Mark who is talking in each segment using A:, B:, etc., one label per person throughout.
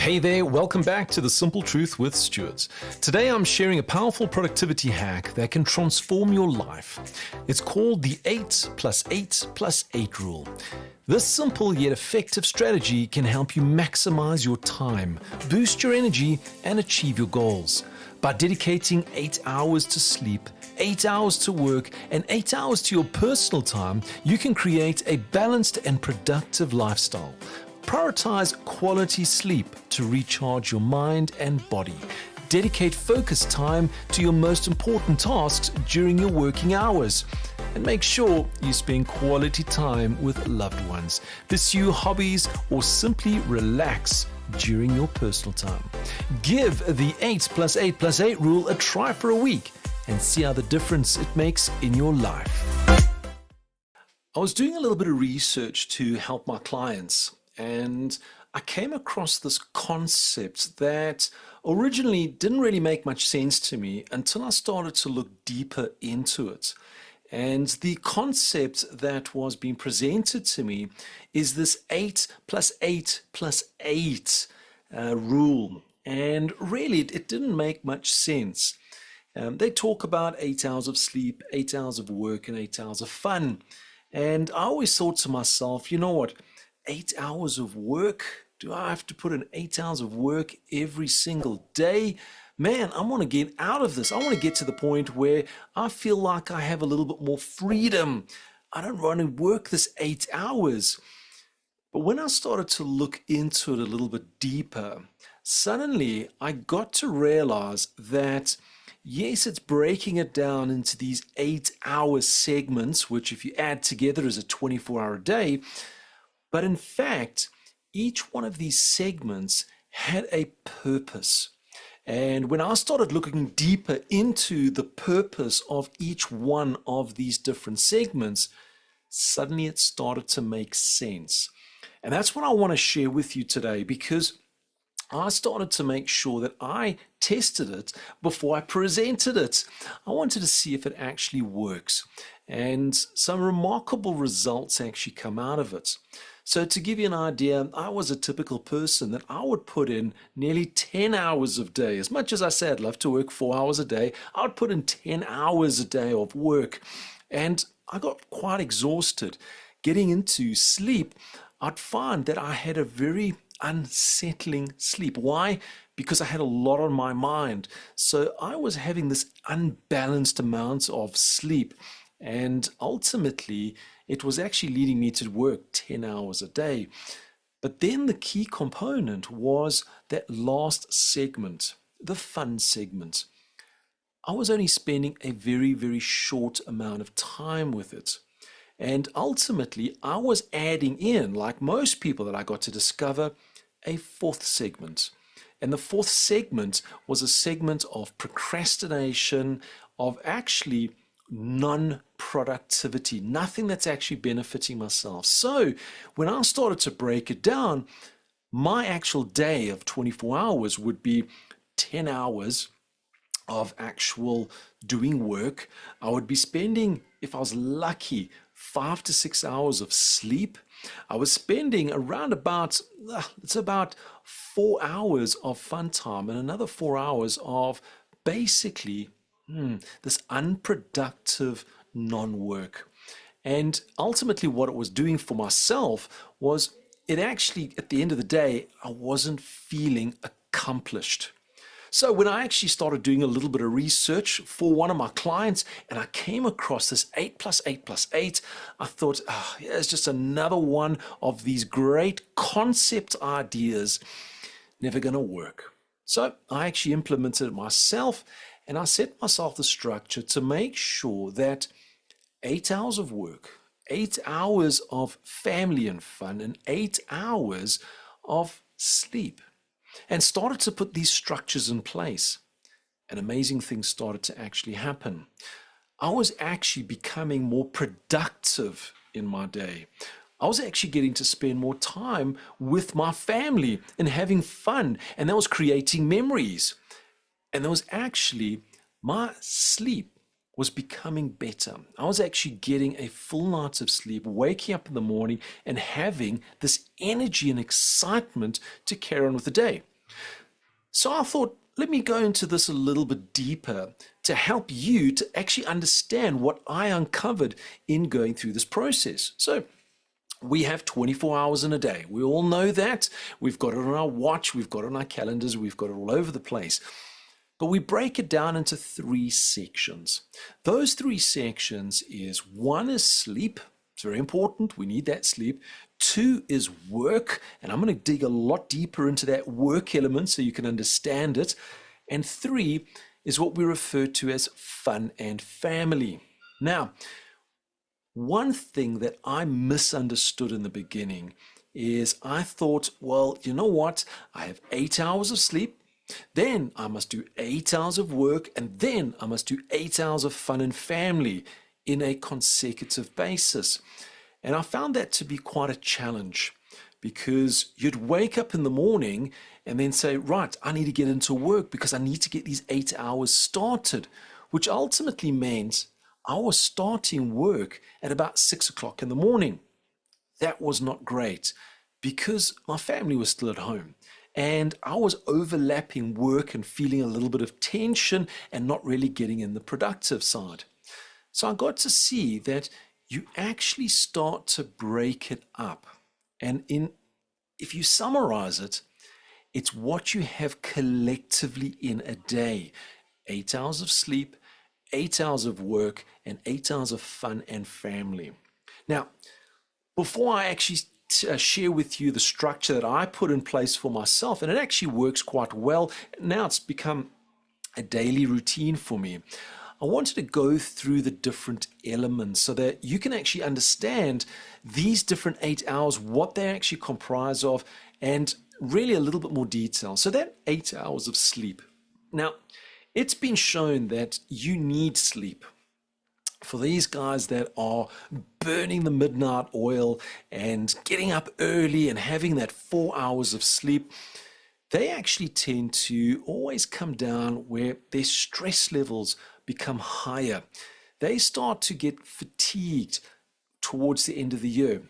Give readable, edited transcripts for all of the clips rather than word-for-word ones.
A: Hey there, welcome back to The Simple Truth with Stuart. Today I'm sharing a powerful productivity hack that can transform your life. It's called the 8+8+8 rule. This simple yet effective strategy can help you maximize your time, boost your energy, and achieve your goals. By dedicating 8 hours to sleep, 8 hours to work, and 8 hours to your personal time, you can create a balanced and productive lifestyle. Prioritize quality sleep to recharge your mind and body. Dedicate focused time to your most important tasks during your working hours. And make sure you spend quality time with loved ones. Pursue hobbies or simply relax during your personal time. Give the 8+8+8 rule a try for a week and see how the difference it makes in your life. I was doing a little bit of research to help my clients, and I came across this concept that originally didn't really make much sense to me until I started to look deeper into it. And the concept that was being presented to me is this 8+8+8 rule. And really, it didn't make much sense. They talk about 8 hours of sleep, 8 hours of work, and 8 hours of fun. And I always thought to myself, you know what? 8 hours of work? Do I have to put in 8 hours of work every single day? Man, I want to get out of this. I want to get to the point where I feel like I have a little bit more freedom. I don't want to work this 8 hours. But when I started to look into it a little bit deeper, suddenly I got to realize that yes, it's breaking it down into these 8-hour segments, which if you add together is a 24-hour day. But in fact, each one of these segments had a purpose. And when I started looking deeper into the purpose of each one of these different segments, suddenly it started to make sense. And that's what I want to share with you today, because I started to make sure that I tested it before I presented it. I wanted to see if it actually works. And some remarkable results actually come out of it. So to give you an idea, I was a typical person that I would put in nearly 10 hours a day. As much as I say I'd love to work 4 hours a day, I would put in 10 hours a day of work. And I got quite exhausted. Getting into sleep, I'd find that I had a very unsettling sleep. Why? Because I had a lot on my mind. So I was having this unbalanced amount of sleep. And ultimately, it was actually leading me to work 10 hours a day. But then the key component was that last segment, the fun segment. I was only spending a very, very short amount of time with it. And ultimately, I was adding in, like most people that I got to discover, a fourth segment. And the fourth segment was a segment of procrastination, of actually non-productivity, nothing that's actually benefiting myself. So when I started to break it down, my actual day of 24 hours would be 10 hours of actual doing work. I would be spending, if I was lucky, 5 to 6 hours of sleep. I was spending around about 4 hours of fun time and another 4 hours of basically this unproductive non-work. And ultimately what it was doing for myself was it actually, at the end of the day, I wasn't feeling accomplished. So when I actually started doing a little bit of research for one of my clients and I came across this 8+8+8, I thought, it's just another one of these great concept ideas, never going to work. So I actually implemented it myself, and I set myself the structure to make sure that 8 hours of work, 8 hours of family and fun, and 8 hours of sleep, and started to put these structures in place. And amazing things started to actually happen. I was actually becoming more productive in my day. I was actually getting to spend more time with my family and having fun, and that was creating memories. And there was actually, my sleep was becoming better. I was actually getting a full night of sleep, waking up in the morning and having this energy and excitement to carry on with the day. So I thought, let me go into this a little bit deeper to help you to actually understand what I uncovered in going through this process. So we have 24 hours in a day. We all know that. We've got it on our watch, we've got it on our calendars, we've got it all over the place. But we break it down into three sections. Those three sections is: one is sleep. It's very important. We need that sleep. Two is work. And I'm going to dig a lot deeper into that work element so you can understand it. And three is what we refer to as fun and family. Now, one thing that I misunderstood in the beginning is I thought, well, you know what? I have 8 hours of sleep. Then I must do 8 hours of work, and then I must do 8 hours of fun and family in a consecutive basis. And I found that to be quite a challenge, because you'd wake up in the morning and then say, right, I need to get into work because I need to get these 8 hours started, which ultimately meant I was starting work at about 6 o'clock in the morning. That was not great because my family was still at home. And I was overlapping work and feeling a little bit of tension and not really getting in the productive side. So I got to see that you actually start to break it up. And if you summarize it, it's what you have collectively in a day: 8 hours of sleep, 8 hours of work, and 8 hours of fun and family. Now, before I actually share with you the structure that I put in place for myself, and it actually works quite well. Now it's become a daily routine for me. I wanted to go through the different elements so that you can actually understand these different 8 hours, what they actually comprise of, and really a little bit more detail. So that 8 hours of sleep. Now, it's been shown that you need sleep. For these guys that are burning the midnight oil and getting up early and having that 4 hours of sleep, they actually tend to always come down where their stress levels become higher. They start to get fatigued towards the end of the year.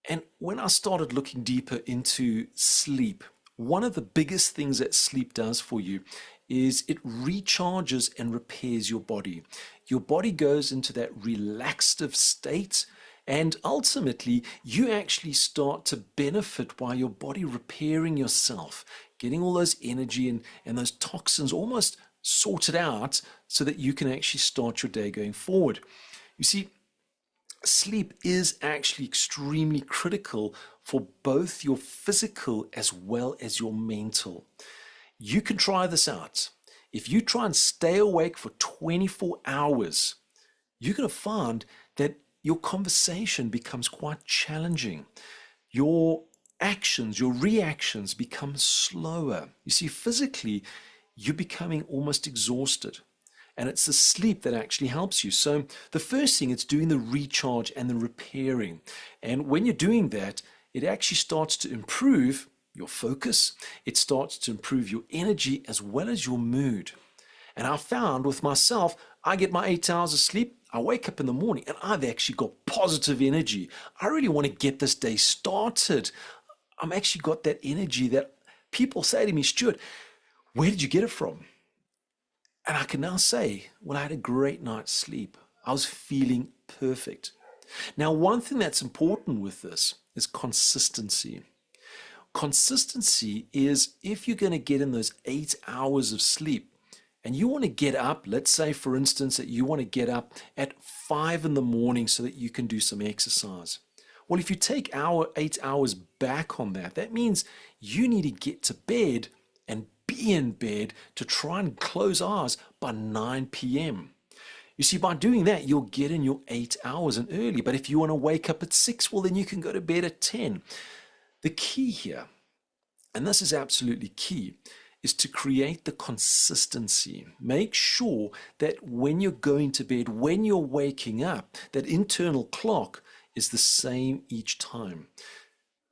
A: And when I started looking deeper into sleep, one of the biggest things that sleep does for you is it recharges and repairs your body. Your body goes into that relaxative state, and ultimately you actually start to benefit by your body repairing yourself, getting all those energy and those toxins almost sorted out so that you can actually start your day going forward. You see, sleep is actually extremely critical for both your physical as well as your mental. You can try this out. If you try and stay awake for 24 hours, you're going to find that your conversation becomes quite challenging. Your actions, your reactions become slower. You see, physically, you're becoming almost exhausted. And it's the sleep that actually helps you. So the first thing, it's doing the recharge and the repairing. And when you're doing that, it actually starts to improve your focus. It starts to improve your energy as well as your mood. And I found with myself, I get my 8 hours of sleep, I wake up in the morning and I've actually got positive energy. I really want to get this day started. I'm actually got that energy that people say to me, Stuart, where did you get it from? And I can now say, well, I had a great night's sleep. I was feeling perfect. Now, one thing that's important with this is consistency. Consistency is if you're going to get in those 8 hours of sleep and you want to get up, let's say, for instance, that you want to get up at 5 in the morning so that you can do some exercise. Well, if you take 8 hours back on that, that means you need to get to bed and be in bed to try and close eyes by 9 p.m. You see, by doing that, you'll get in your 8 hours and early. But if you want to wake up at 6, well, then you can go to bed at 10. The key here, and this is absolutely key, is to create the consistency. Make sure that when you're going to bed, when you're waking up, that internal clock is the same each time.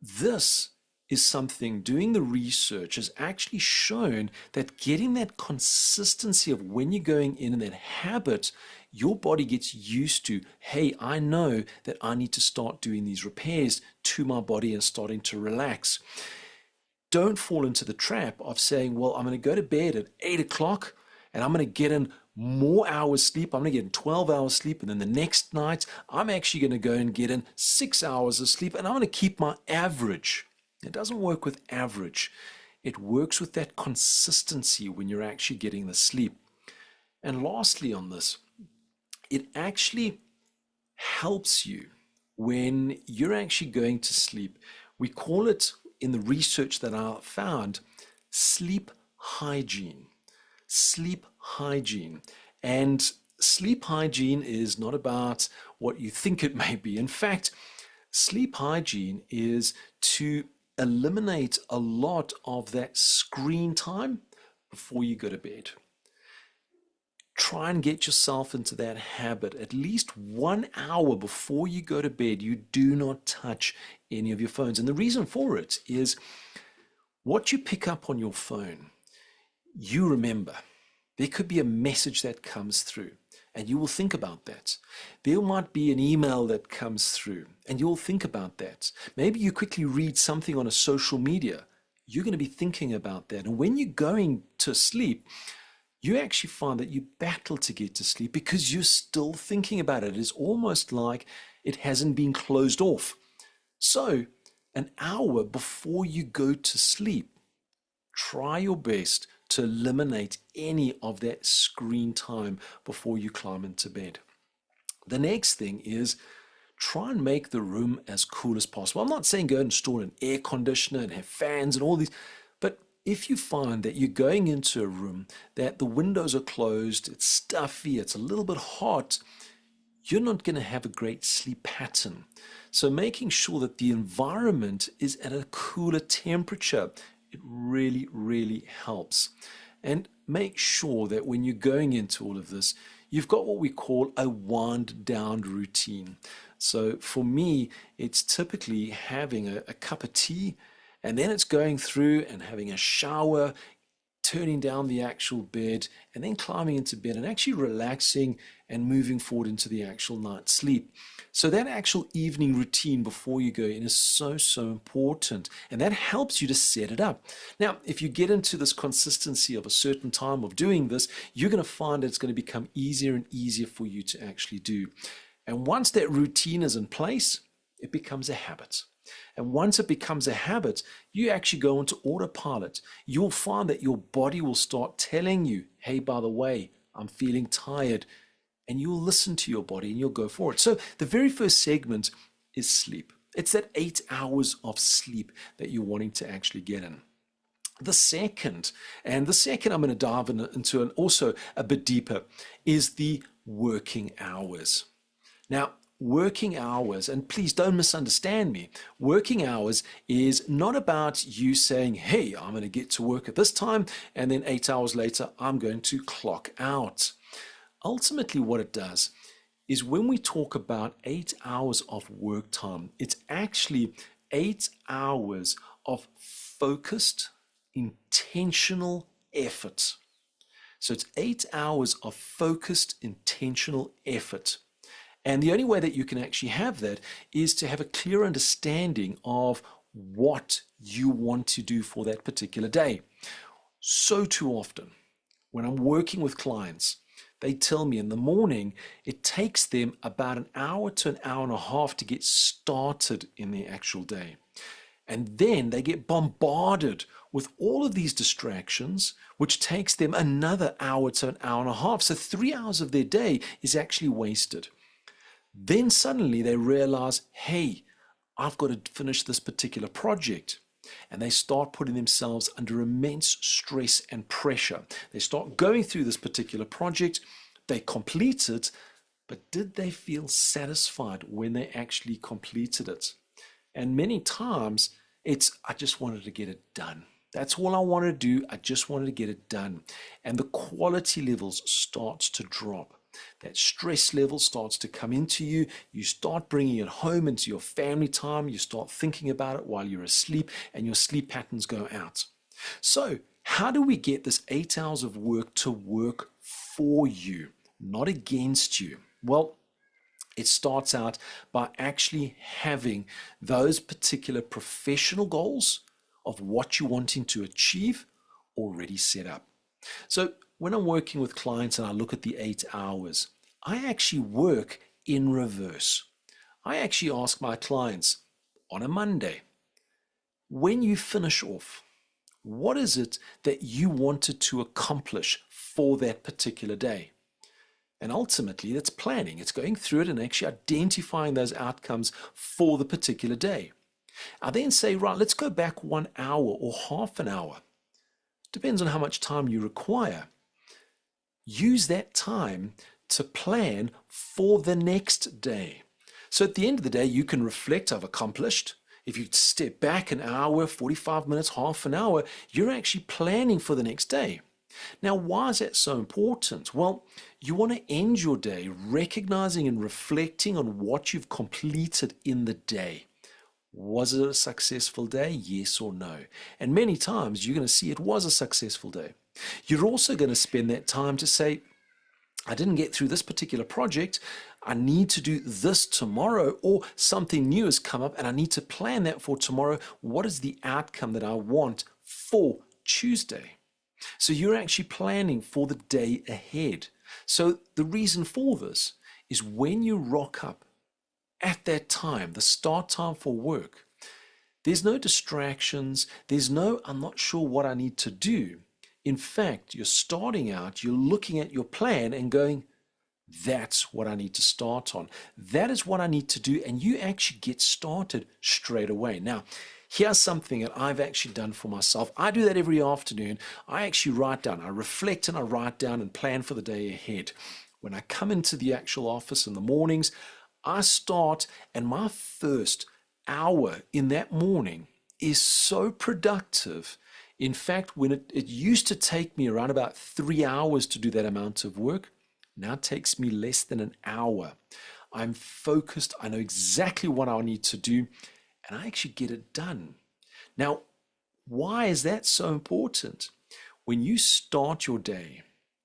A: This is something, doing the research has actually shown that getting that consistency of when you're going in and that habit, your body gets used to, hey, I know that I need to start doing these repairs to my body and starting to relax. don't fall into the trap of saying, well, I'm going to go to bed at 8 o'clock and I'm going to get in more hours sleep. I'm going to get in 12 hours sleep. And then the next night, I'm actually going to go and get in 6 hours of sleep. And I'm going to keep my average. It doesn't work with average. It works with that consistency when you're actually getting the sleep. And lastly on this, it actually helps you when you're actually going to sleep. We call it, in the research that I found, sleep hygiene. Sleep hygiene. And sleep hygiene is not about what you think it may be. In fact, sleep hygiene is to eliminate a lot of that screen time before you go to bed. Try and get yourself into that habit. At least 1 hour before you go to bed, you do not touch any of your phones. And the reason for it is what you pick up on your phone, you remember. There could be a message that comes through, and you will think about that. There might be an email that comes through, and you'll think about that. Maybe you quickly read something on a social media. You're going to be thinking about that. And when you're going to sleep, you actually find that you battle to get to sleep because you're still thinking about it. It's almost like it hasn't been closed off. So, an hour before you go to sleep, try your best to eliminate any of that screen time before you climb into bed. The next thing is try and make the room as cool as possible. I'm not saying go and install an air conditioner and have fans and all these, but if you find that you're going into a room that the windows are closed, it's stuffy, it's a little bit hot, you're not going to have a great sleep pattern. So making sure that the environment is at a cooler temperature, it really, really helps. And make sure that when you're going into all of this, you've got what we call a wind down routine. So for me, it's typically having a cup of tea, and then it's going through and having a shower, turning down the actual bed, and then climbing into bed and actually relaxing and moving forward into the actual night's sleep. So that actual evening routine before you go in is so, so important. And that helps you to set it up. Now, if you get into this consistency of a certain time of doing this, you're going to find it's going to become easier and easier for you to actually do. And once that routine is in place, it becomes a habit. And once it becomes a habit, you actually go into autopilot. You'll find that your body will start telling you, hey, by the way, I'm feeling tired. And you'll listen to your body and you'll go for it. So the very first segment is sleep. It's that 8 hours of sleep that you're wanting to actually get in. The second I'm going to dive into and also a bit deeper, is the working hours. Now, working hours, and please don't misunderstand me, working hours is not about you saying, hey, I'm going to get to work at this time, and then 8 hours later, I'm going to clock out. Ultimately, what it does is when we talk about 8 hours of work time, it's actually 8 hours of focused, intentional effort. So it's 8 hours of focused, intentional effort. And the only way that you can actually have that is to have a clear understanding of what you want to do for that particular day. So too often, when I'm working with clients, they tell me in the morning, it takes them about an hour to an hour and a half to get started in the actual day. And then they get bombarded with all of these distractions, which takes them another hour to an hour and a half. So 3 hours of their day is actually wasted. Then suddenly they realize, hey, I've got to finish this particular project. And they start putting themselves under immense stress and pressure. They start going through this particular project, they complete it, but did they feel satisfied when they actually completed it? And many times it's, I just wanted to get it done. That's all I wanted to do. I just wanted to get it done. And the quality levels starts to drop. That stress level starts to come into you. You start bringing it home into your family time. You start thinking about it while you're asleep, and your sleep patterns go out. So how do we get this 8 hours of work to work for you, not against you? Well, it starts out by actually having those particular professional goals of what you're wanting to achieve already set up. So when I'm working with clients and I look at the 8 hours, I actually work in reverse. I actually ask my clients on a Monday, when you finish off, what is it that you wanted to accomplish for that particular day? And ultimately, that's planning. It's going through it and actually identifying those outcomes for the particular day. I then say, right, let's go back 1 hour or half an hour. Depends on how much time you require. Use that time to plan for the next day. So at the end of the day, you can reflect, I've accomplished. If you step back an hour, 45 minutes, half an hour, you're actually planning for the next day. Now, why is that so important? Well, you want to end your day recognizing and reflecting on what you've completed in the day. Was it a successful day? Yes or no? And many times you're going to see it was a successful day. You're also going to spend that time to say, I didn't get through this particular project. I need to do this tomorrow, or something new has come up and I need to plan that for tomorrow. What is the outcome that I want for Tuesday? So you're actually planning for the day ahead. So the reason for this is when you rock up at that time, the start time for work, there's no distractions. There's no, I'm not sure what I need to do. In fact, you're starting out, you're looking at your plan and going, that's what I need to start on. That is what I need to do. And you actually get started straight away. Now, here's something that I've actually done for myself. I do that every afternoon. I actually write down, I reflect and I write down and plan for the day ahead. When I come into the actual office in the mornings, I start, and my first hour in that morning is so productive. In fact, when it used to take me around about 3 hours to do that amount of work, now it takes me less than an hour. I'm focused, I know exactly what I need to do, and I actually get it done. Now, why is that so important? When you start your day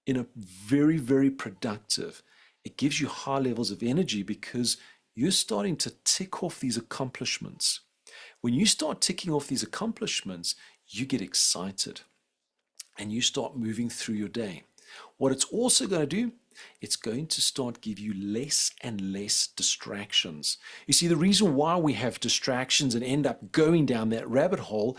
A: in a very, very productive, it gives you high levels of energy because you're starting to tick off these accomplishments. When you start ticking off these accomplishments, you get excited and you start moving through your day. What it's also going to do, it's going to start give you less and less distractions. You see, the reason why we have distractions and end up going down that rabbit hole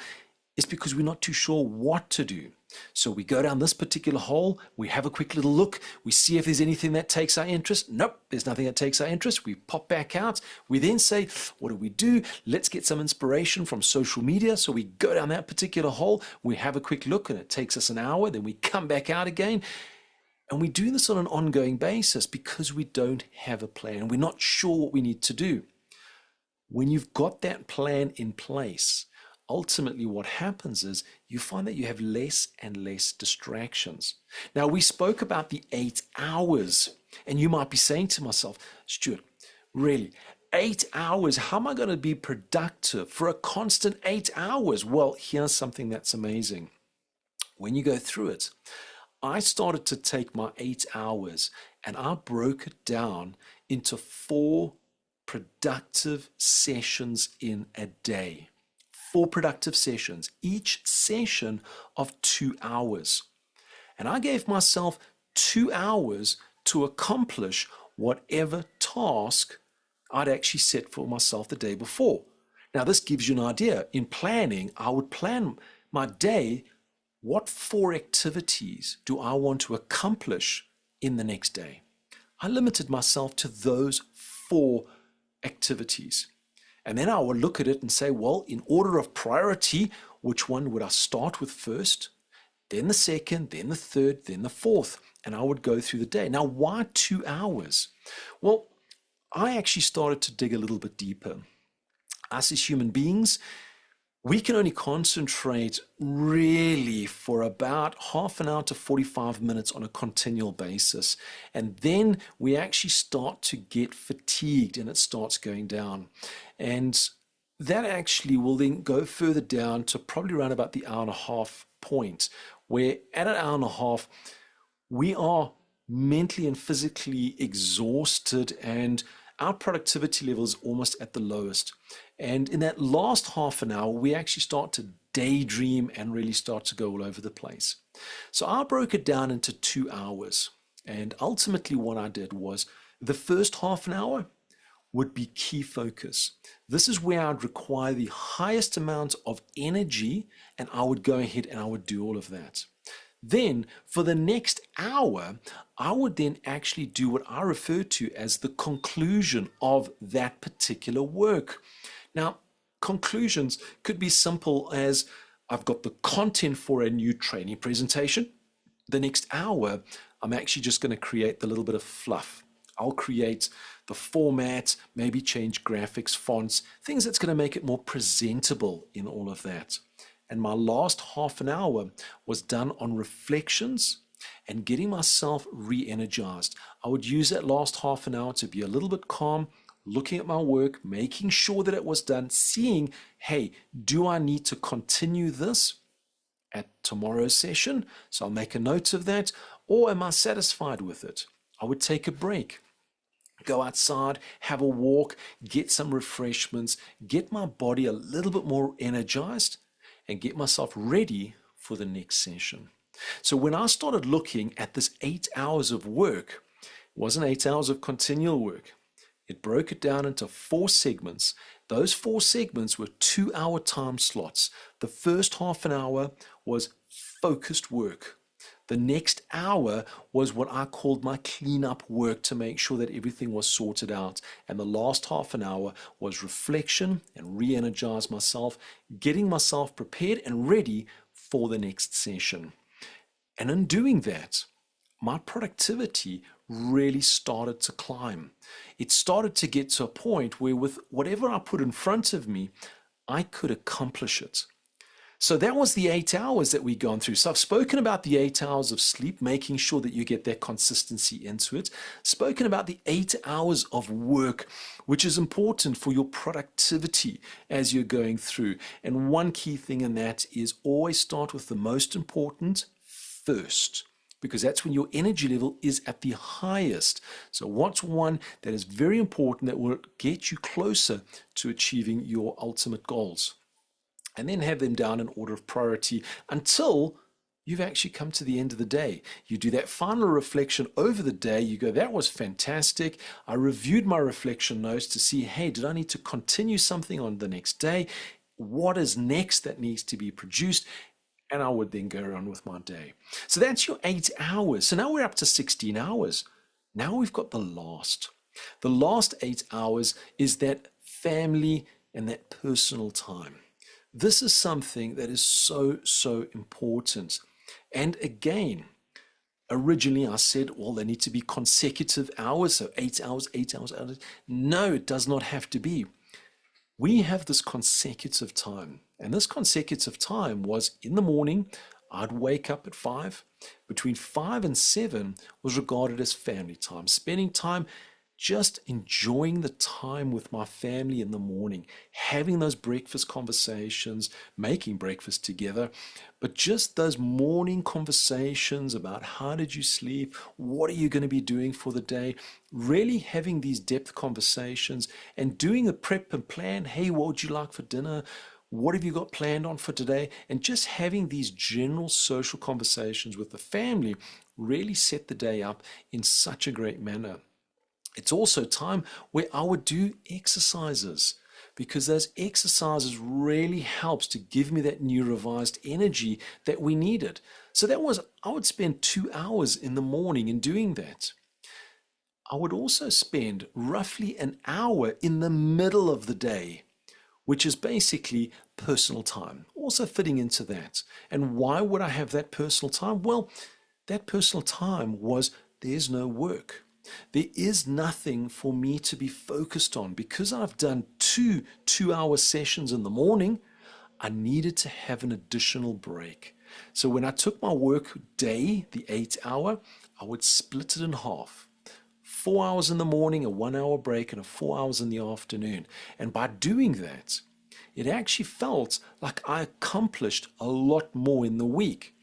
A: is because we're not too sure what to do. So we go down this particular hole, we have a quick little look, we see if there's anything that takes our interest. Nope, there's nothing that takes our interest. We pop back out. We then say, what do? Let's get some inspiration from social media. So we go down that particular hole, we have a quick look and it takes us an hour, then we come back out again. And we do this on an ongoing basis because we don't have a plan. We're not sure what we need to do. When you've got that plan in place, ultimately what happens is you find that you have less and less distractions. Now, we spoke about the 8 hours, and you might be saying to myself, Stuart, really, 8 hours, how am I going to be productive for a constant 8 hours? Well, here's something that's amazing. When you go through it, I started to take my 8 hours and I broke it down into 4 productive sessions in a day. 4 productive sessions, each session of 2 hours. And I gave myself 2 hours to accomplish whatever task I'd actually set for myself the day before. Now, this gives you an idea. In planning, I would plan my day. What 4 activities do I want to accomplish in the next day? I limited myself to those 4 activities. And then I would look at it and say, well, in order of priority, which one would I start with first? Then the second, then the third, then the fourth. And I would go through the day. Now, why 2 hours? Well, I actually started to dig a little bit deeper. Us as human beings, we can only concentrate really for about half an hour to 45 minutes on a continual basis. And then we actually start to get fatigued and it starts going down. And that actually will then go further down to probably around about the hour and a half point, where at an hour and a half, we are mentally and physically exhausted and our productivity level is almost at the lowest. And in that last half an hour, we actually start to daydream and really start to go all over the place. So I broke it down into 2 hours. And ultimately what I did was the first half an hour would be key focus. This is where I'd require the highest amount of energy, and I would go ahead and I would do all of that. Then for the next hour, I would then actually do what I refer to as the conclusion of that particular work. Now, conclusions could be simple as I've got the content for a new training presentation. The next hour, I'm actually just going to create the little bit of fluff. I'll create the format, maybe change graphics, fonts, things that's going to make it more presentable in all of that. And my last half an hour was done on reflections and getting myself re-energized. I would use that last half an hour to be a little bit calm, looking at my work, making sure that it was done, seeing, hey, do I need to continue this at tomorrow's session? So I'll make a note of that. Or am I satisfied with it? I would take a break, go outside, have a walk, get some refreshments, get my body a little bit more energized, and get myself ready for the next session. So when I started looking at this 8 hours of work, it wasn't 8 hours of continual work. It broke it down into 4 segments. Those 4 segments were 2-hour time slots. The first half an hour was focused work. The next hour was what I called my cleanup work to make sure that everything was sorted out. And the last half an hour was reflection and re-energize myself, getting myself prepared and ready for the next session. And in doing that, my productivity really started to climb. It started to get to a point where with whatever I put in front of me, I could accomplish it. So that was the 8 hours that we've gone through. So I've spoken about the 8 hours of sleep, making sure that you get that consistency into it. Spoken about the 8 hours of work, which is important for your productivity as you're going through. And one key thing in that is always start with the most important first, because that's when your energy level is at the highest. So what's one that is very important that will get you closer to achieving your ultimate goals? And then have them down in order of priority until you've actually come to the end of the day. You do that final reflection over the day. You go, that was fantastic. I reviewed my reflection notes to see, hey, did I need to continue something on the next day? What is next that needs to be produced? And I would then go on with my day. So that's your 8 hours. So now we're up to 16 hours. Now we've got the last. The last 8 hours is that family and that personal time. This is something that is so, so important. And again, originally I said, well, they need to be consecutive hours, so 8 hours, 8 hours, 8 hours. No, it does not have to be. We have this consecutive time. And this consecutive time was in the morning, I'd wake up at 5. Between 5 and 7 was regarded as family time, spending time just enjoying the time with my family in the morning, having those breakfast conversations, making breakfast together, but just those morning conversations about how did you sleep, what are you going to be doing for the day, really having these depth conversations and doing the prep and plan. Hey, what would you like for dinner? What have you got planned on for today? And just having these general social conversations with the family really set the day up in such a great manner. It's also time where I would do exercises, because those exercises really helps to give me that new revised energy that we needed. So that was, I would spend 2 hours in the morning in doing that. I would also spend roughly an hour in the middle of the day, which is basically personal time, also fitting into that. And why would I have that personal time? Well, that personal time was there's no work. There is nothing for me to be focused on. Because I've done 2-hour sessions in the morning, I needed to have an additional break. So when I took my work day, the 8 hour, I would split it in half. 4 hours in the morning, a 1 hour break, and 4 hours in the afternoon. And by doing that, it actually felt like I accomplished a lot more in the week,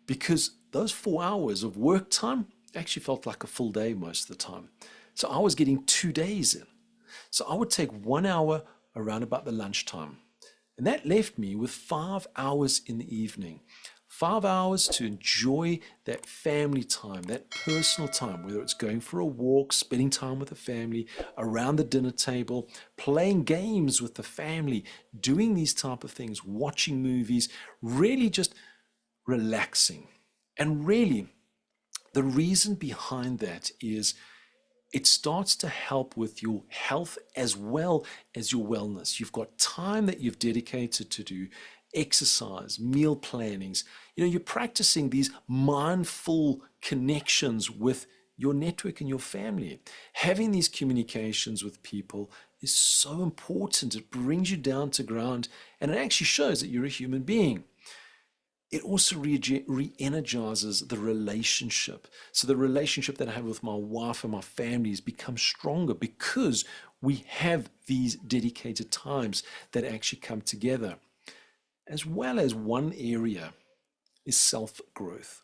A: because those 4 hours of work time actually felt like a full day most of the time. So I was getting 2 days in. So I would take 1 hour around about the lunchtime. And that left me with 5 hours in the evening. 5 hours to enjoy that family time, that personal time, whether it's going for a walk, spending time with the family, around the dinner table, playing games with the family, doing these type of things, watching movies, really just relaxing. And really, the reason behind that is it starts to help with your health as well as your wellness. You've got time that you've dedicated to do exercise, meal plannings. You're practicing these mindful connections with your network and your family. Having these communications with people is so important. It brings you down to ground, and it actually shows that you're a human being. It also re-energizes the relationship. So the relationship that I have with my wife and my family has become stronger because we have these dedicated times that actually come together. As well as one area is self-growth.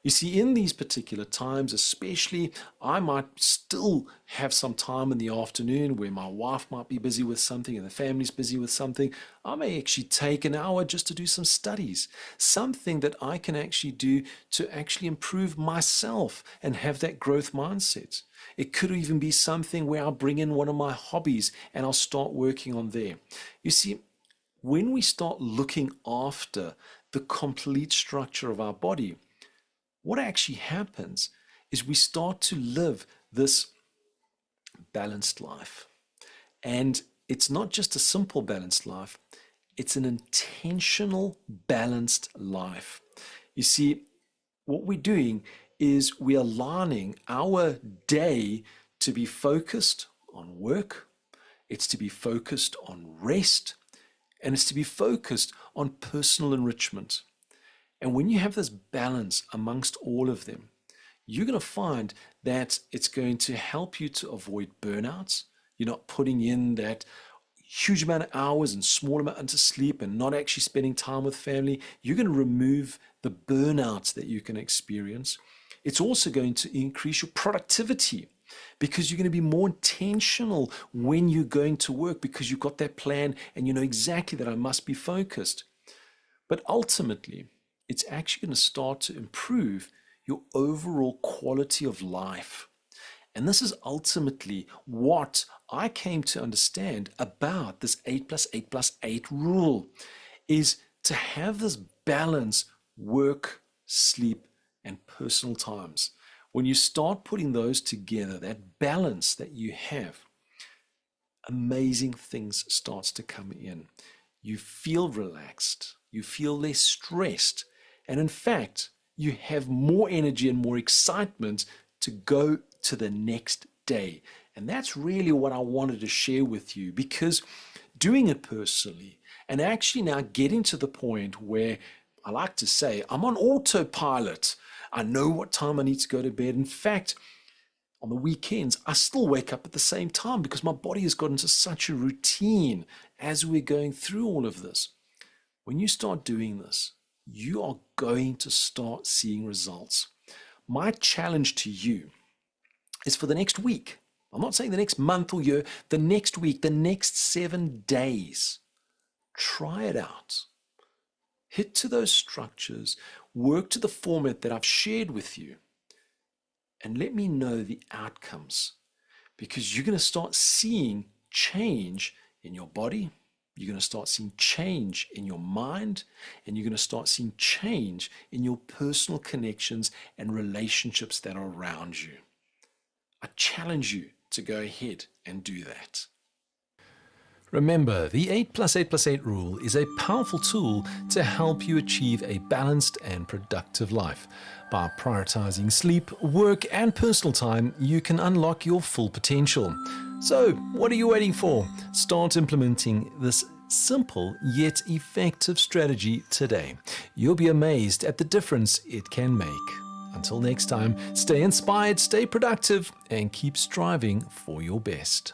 A: You see, in these particular times, especially, I might still have some time in the afternoon where my wife might be busy with something and the family's busy with something. I may actually take an hour just to do some studies, something that I can actually do to actually improve myself and have that growth mindset. It could even be something where I'll bring in one of my hobbies and I'll start working on there. You see, when we start looking after the complete structure of our body, what actually happens is we start to live this balanced life. And it's not just a simple balanced life, it's an intentional balanced life. You see, what we're doing is we're aligning our day to be focused on work, it's to be focused on rest, and it's to be focused on personal enrichment. And when you have this balance amongst all of them, you're going to find that it's going to help you to avoid burnouts. You're not putting in that huge amount of hours and small amount of sleep and not actually spending time with family. You're going to remove the burnouts that you can experience. It's also going to increase your productivity, because you're going to be more intentional when you're going to work, because you've got that plan and you know exactly that I must be focused. But ultimately, it's actually going to start to improve your overall quality of life. And this is ultimately what I came to understand about this 8+8+8 rule, is to have this balance, work, sleep, and personal times. When you start putting those together, that balance that you have, amazing things starts to come in. You feel relaxed, you feel less stressed, and in fact, you have more energy and more excitement to go to the next day. And that's really what I wanted to share with you, because doing it personally and actually now getting to the point where I like to say I'm on autopilot. I know what time I need to go to bed. In fact, on the weekends, I still wake up at the same time because my body has got into such a routine as we're going through all of this. When you start doing this, you are going to start seeing results. My challenge to you is for the next week. I'm not saying the next month or year, the next week, the next 7 days. Try it out. Hit to those structures, work to the format that I've shared with you, and let me know the outcomes, because you're going to start seeing change in your body, you're going to start seeing change in your mind, and you're going to start seeing change in your personal connections and relationships that are around you. I challenge you to go ahead and do that. Remember, the 8+8+8 rule is a powerful tool to help you achieve a balanced and productive life. By prioritizing sleep, work, and personal time, you can unlock your full potential. So, what are you waiting for? Start implementing this simple yet effective strategy today. You'll be amazed at the difference it can make. Until next time, stay inspired, stay productive, and keep striving for your best.